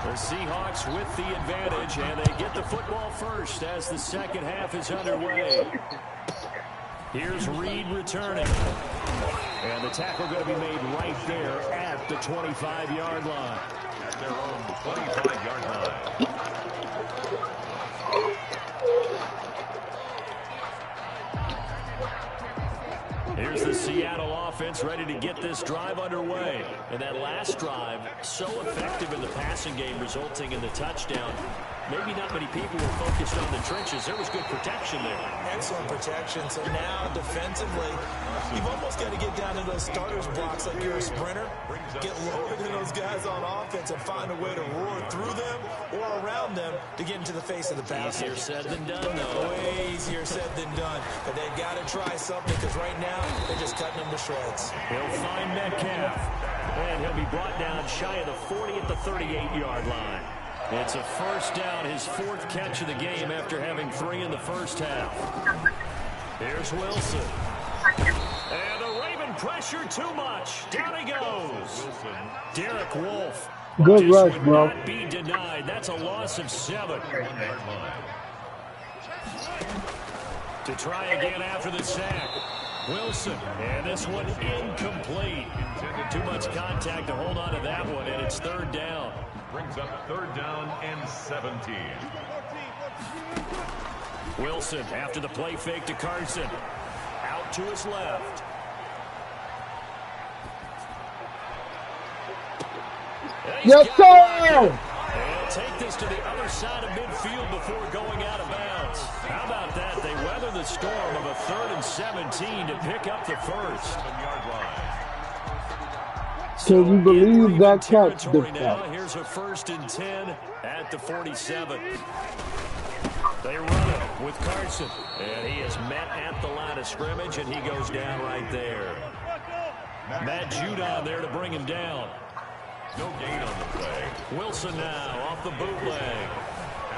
The Seahawks with the advantage, and they get the football first as the second half is underway. Here's Reed returning. And the tackle going to be made right there at the 25-yard line. At their own 25-yard line. Here's the Seattle offense ready to get this drive underway. And that last drive, so effective in the passing game, resulting in the touchdown. Maybe not many people were focused on the trenches. There was good protection there. Excellent protection. So now, defensively, you've almost got to get down to those starters blocks like you're a sprinter. Get lower than those guys on offense and find a way to roar through them or around them to get into the face of the passer. Easier said than done, though. Way easier said than done. But they've got to try something because right now, they're just cutting them to shreds. He'll find Metcalf. And he'll be brought down shy of the 40 at the 38-yard line. It's a first down, his 4th catch of the game after having 3 in the first half. Here's Wilson. And the Raven pressure too much. Down he goes. Derek Wolfe. Good rush, bro. Not be denied. That's a loss of 7. To try again after the sack. Wilson. And this one incomplete. Too much contact to hold on to that one, and it's 3rd down. Brings up 3rd down and 17. Wilson after the play fake to Carson. Out to his left. Yes, sir! And he'll take this to the other side of midfield before going out of bounds. How about that? They weather the storm of a 3rd and 17 to pick up the first. 7-yard line. Can you believe that catch? Now, here's a 1st and 10 at the 47. They run it with Carson. And he is met at the line of scrimmage, and he goes down right there. Matt Judon there to bring him down. No gain on the play. Wilson now off the bootleg.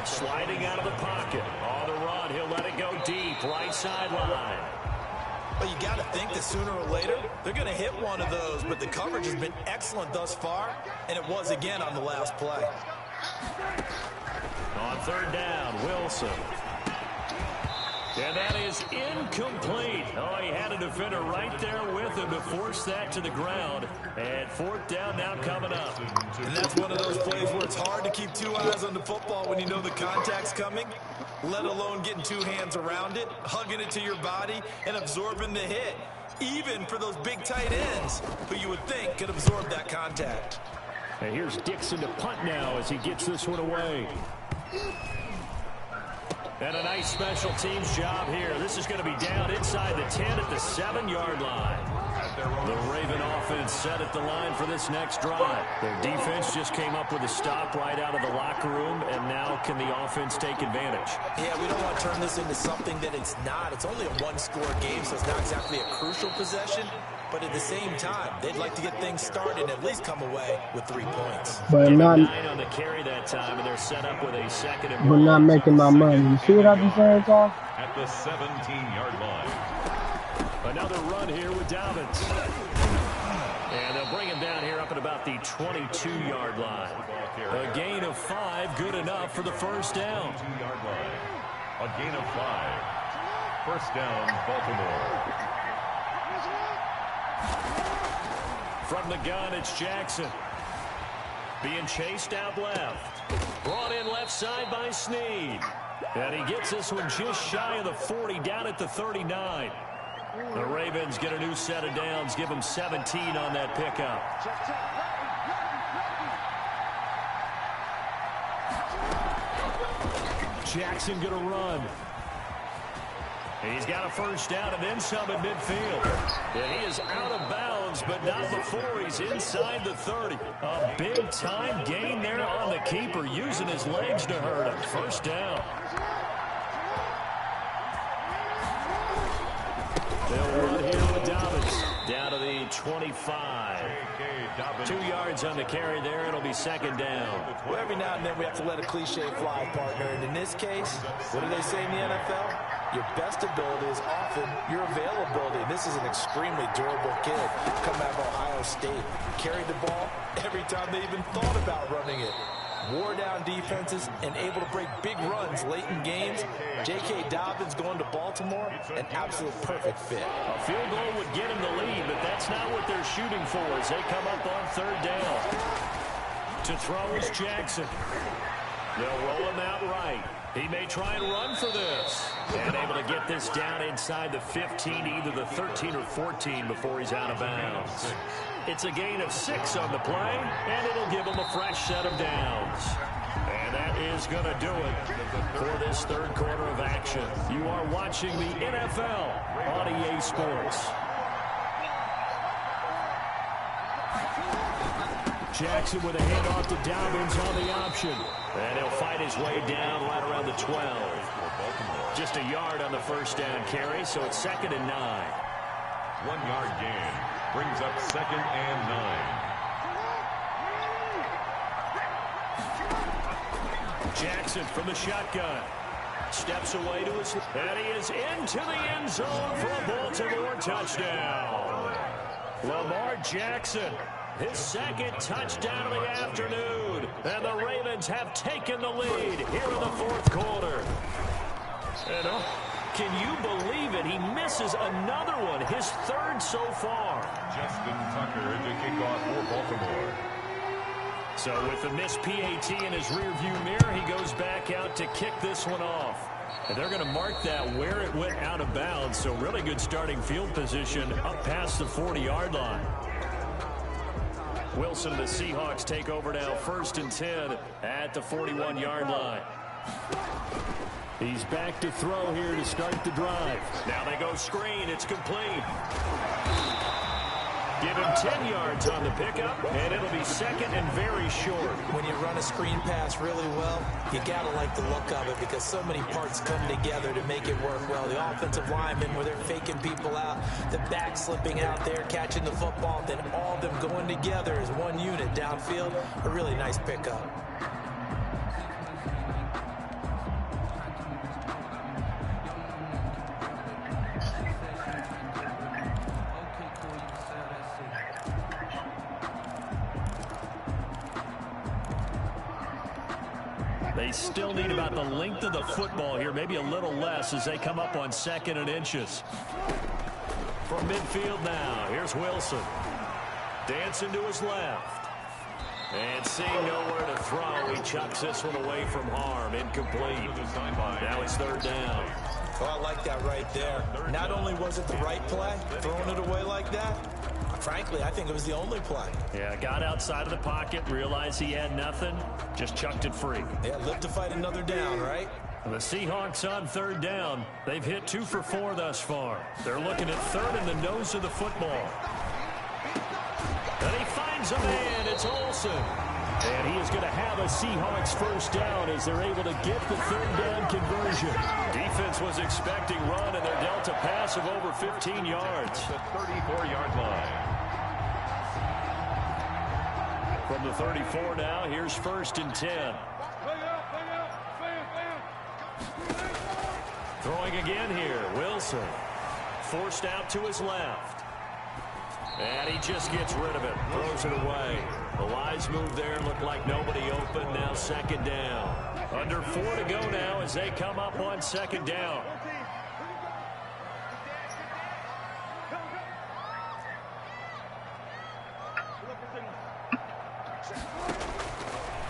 Sliding out of the pocket. On the run, he'll let it go deep. Right sideline. But you got to think that sooner or later, they're going to hit one of those. But the coverage has been excellent thus far, and it was again on the last play. On 3rd down, Wilson. And that is incomplete. Oh, he had a defender right there with him to force that to the ground. And 4th down now coming up. And that's one of those plays where it's hard to keep 2 eyes on the football when you know the contact's coming, let alone getting 2 hands around it, hugging it to your body, and absorbing the hit. Even for those big tight ends who you would think could absorb that contact. And here's Dixon to punt now as he gets this one away. And a nice special teams job here. This is going to be down inside the 10 at the 7-yard line. The Raven offense set at the line for this next drive. Their defense just came up with a stop right out of the locker room, and now can the offense take advantage? Yeah, we don't want to turn this into something that it's not. It's only a one-score game, so it's not exactly a crucial possession. But at the same time, they'd like to get things started and at least come away with 3 points. But not 9 on the carry that time, and they're set up with a second and but not making my money. You see what I be saying, Tom? At the 17-yard line. Another run here with Dobbins. And they'll bring him down here up at about the 22-yard line. A gain of 5, good enough for the first down. 22-yard line. A gain of 5. First down, Baltimore. From the gun, it's Jackson. Being chased out left. Brought in left side by Snead. And he gets this one just shy of the 40, down at the 39. The Ravens get a new set of downs, give them 17 on that pickup. Jackson going to run. And he's got a first down and then some at midfield. And he is out of bounds, but not before he's inside the 30. A big-time gain there on the keeper, using his legs to hurt him. First down. They'll run here with Dobbins. Down to the 25. 2 yards on the carry there. It'll be second down. Well, every now and then we have to let a cliche fly, partner. And in this case, what do they say in the NFL? Your best ability is often your availability. This is an extremely durable kid coming out of Ohio State. Carried the ball every time they even thought about running it. Wore down defenses and able to break big runs late in games. J.K. Dobbins going to Baltimore, an absolute perfect fit. A field goal would get him the lead, but that's not what they're shooting for as they come up on third down. To throw is Jackson. They'll roll him out right. He may try and run for this. And able to get this down inside the 15, either the 13 or 14 before he's out of bounds. It's a gain of 6 on the play, and it'll give him a fresh set of downs. And that is going to do it for this third quarter of action. You are watching the NFL on EA Sports. Jackson with a handoff to Dobbins on the option. And he'll fight his way down right around the 12. Just a yard on the first down carry, so it's second and 9. 1 yard gain. Brings up second and 9. Jackson from the shotgun. Steps away to his... And he is into the end zone for a Baltimore touchdown. Lamar Jackson, his second touchdown of the afternoon. And the Ravens have taken the lead here in the fourth quarter. And can you believe it? He misses another one, his third so far. Justin Tucker to kick off for Baltimore. So with the missed PAT in his rearview mirror, he goes back out to kick this one off. And they're going to mark that where it went out of bounds. So really good starting field position up past the 40-yard line. Wilson and the Seahawks take over now, first and 10 at the 41-yard line. He's back to throw here to start the drive. Now they go screen. It's complete. Give him 10 yards on the pickup, and it'll be second and very short. When you run a screen pass really well, you got to like the look of it because so many parts come together to make it work well. The offensive linemen, where they're faking people out, the back slipping out there, catching the football, then all of them going together as one unit downfield. A really nice pickup. They still need about the length of the football here, maybe a little less as they come up on second and inches. From midfield now, here's Wilson. Dancing to his left. And seeing nowhere to throw, he chucks this one away from harm. Incomplete. Now it's third down. Oh, I like that right there. Not only was it the right play, throwing it away like that, frankly, I think it was the only play. Yeah, got outside of the pocket, realized he had nothing, just chucked it free. Yeah, live to fight another down, right? The Seahawks on third down. They've hit 2 for 4 thus far. They're looking at third in the nose of the football. And he finds a man. It's Olsen. And he is going to have a Seahawks first down as they're able to get the third down conversion. Defense was expecting run, and they're dealt a pass of over 15 yards. The 34-yard line. From the 34 now, here's 1st and 10. Throwing again here, Wilson. Forced out to his left. And he just gets rid of it, throws it away. The wise move there, looked like nobody open, now 2nd down. Under 4 to go now as they come up on 2nd down.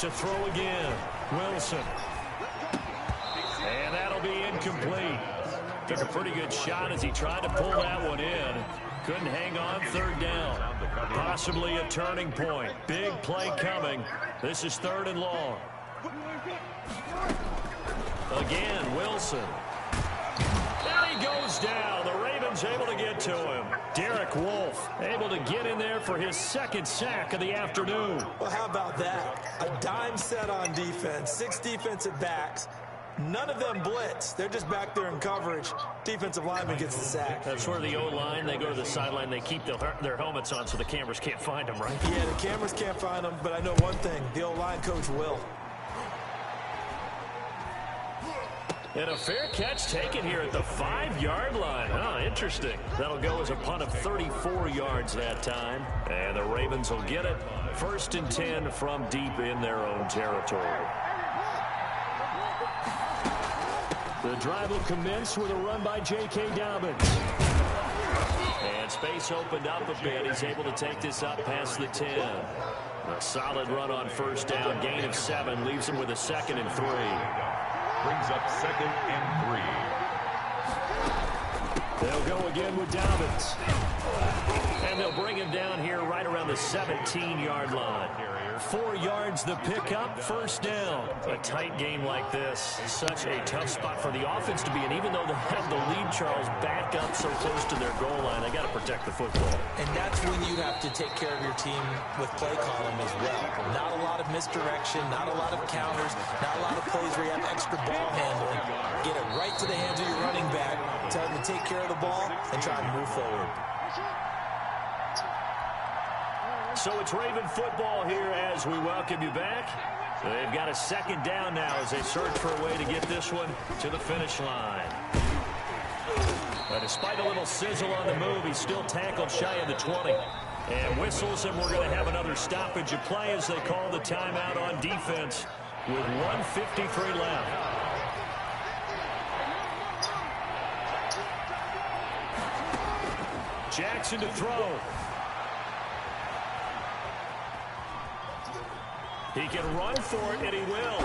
To throw again, Wilson. And that'll be incomplete. Took a pretty good shot as he tried to pull that one in. Couldn't hang on 3rd down. Possibly a turning point. Big play coming. This is 3rd and long. Again, Wilson. And he goes down. The Ravens able to get to him. Derek Wolfe able to get in there for his 2nd sack of the afternoon. Well, how about that? A dime set on defense. 6 defensive backs. None of them blitz. They're just back there in coverage. Defensive lineman gets the sack. That's where the O-line, they go to the sideline, they keep their helmets on so the cameras can't find them, right? Yeah, the cameras can't find them, but I know one thing. The O-line coach will. And a fair catch taken here at the 5-yard line. Oh, interesting. That'll go as a punt of 34 yards that time. And the Ravens will get it. 1st and 10 from deep in their own territory. The drive will commence with a run by J.K. Dobbins. And space opened up a bit. He's able to take this up past the 10. A solid run on 1st down. Gain of 7. Leaves him with a 2nd and 3. Brings up 2nd and 3. They'll go again with Dobbins. And they'll bring him down here right around the 17-yard line. 4 yards the pickup, 1st down. A tight game like this, such a tough spot for the offense to be in. Even though they have the lead, Charles, back up so close to their goal line, they got to protect the football. And that's when you have to take care of your team with play calling as well. Not a lot of misdirection, not a lot of counters, not a lot of plays where you have extra ball handling. Get it right to the hands of your running back, tell them to take care of the ball, and try to move forward. So it's Raven football here as we welcome you back. They've got a 2nd down now as they search for a way to get this one to the finish line. But despite a little sizzle on the move, he's still tackled shy of the 20. And whistles, and we're going to have another stoppage of play as they call the timeout on defense with 1:53 left. Jackson to throw. He can run for it, and he will.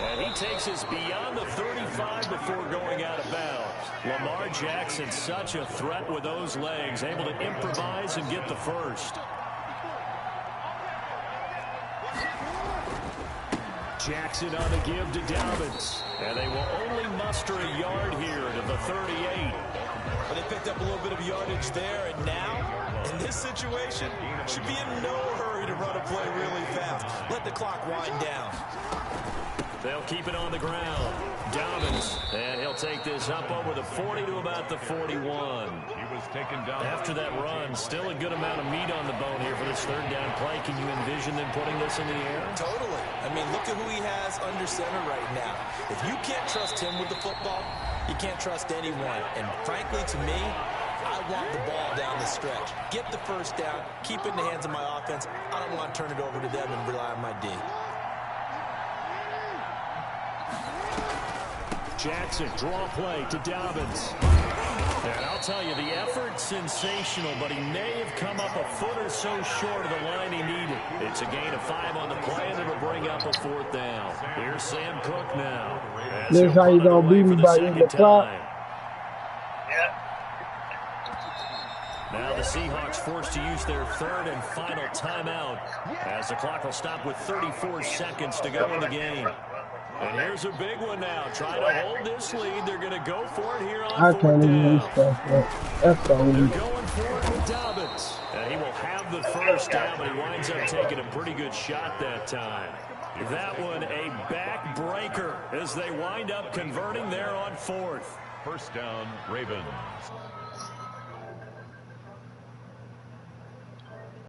And he takes us beyond the 35 before going out of bounds. Lamar Jackson, such a threat with those legs, able to improvise and get the 1st. Jackson on the give to Dobbins. And they will only muster a yard here to the 38. But they picked up a little bit of yardage there, and now, in this situation, should be in no hurry to run a play really fast. Let the clock wind down. They'll keep it on the ground. Dobbins, and he'll take this up over the 40 to about the 41. He was taken down. After that run, still a good amount of meat on the bone here for this 3rd down play. Can you envision them putting this in the air? Totally. I mean, look at who he has under center right now. If you can't trust him with the football, you can't trust anyone. And frankly, to me, I want the ball down the stretch. Get the 1st down, keep it in the hands of my offense. I don't want to turn it over to them and rely on my D. Jackson, draw play to Dobbins. And I'll tell you, the effort, sensational, but he may have come up a foot or so short of the line he needed. It's a gain of 5 on the play, and it'll bring up a 4th down. Here's Sam Cook now. This is how you gonna beat me by the clock. Now the Seahawks forced to use their 3rd and final timeout as the clock will stop with 34 seconds to go in the game. And here's a big one now. Trying to hold this lead. They're going to go for it here on I fourth can't even down. stuff that. That's all we They're need. going for it with Dobbins. And he will have the first down, but he winds up taking a pretty good shot that time. That one a backbreaker as they wind up converting there on fourth. First down, Ravens.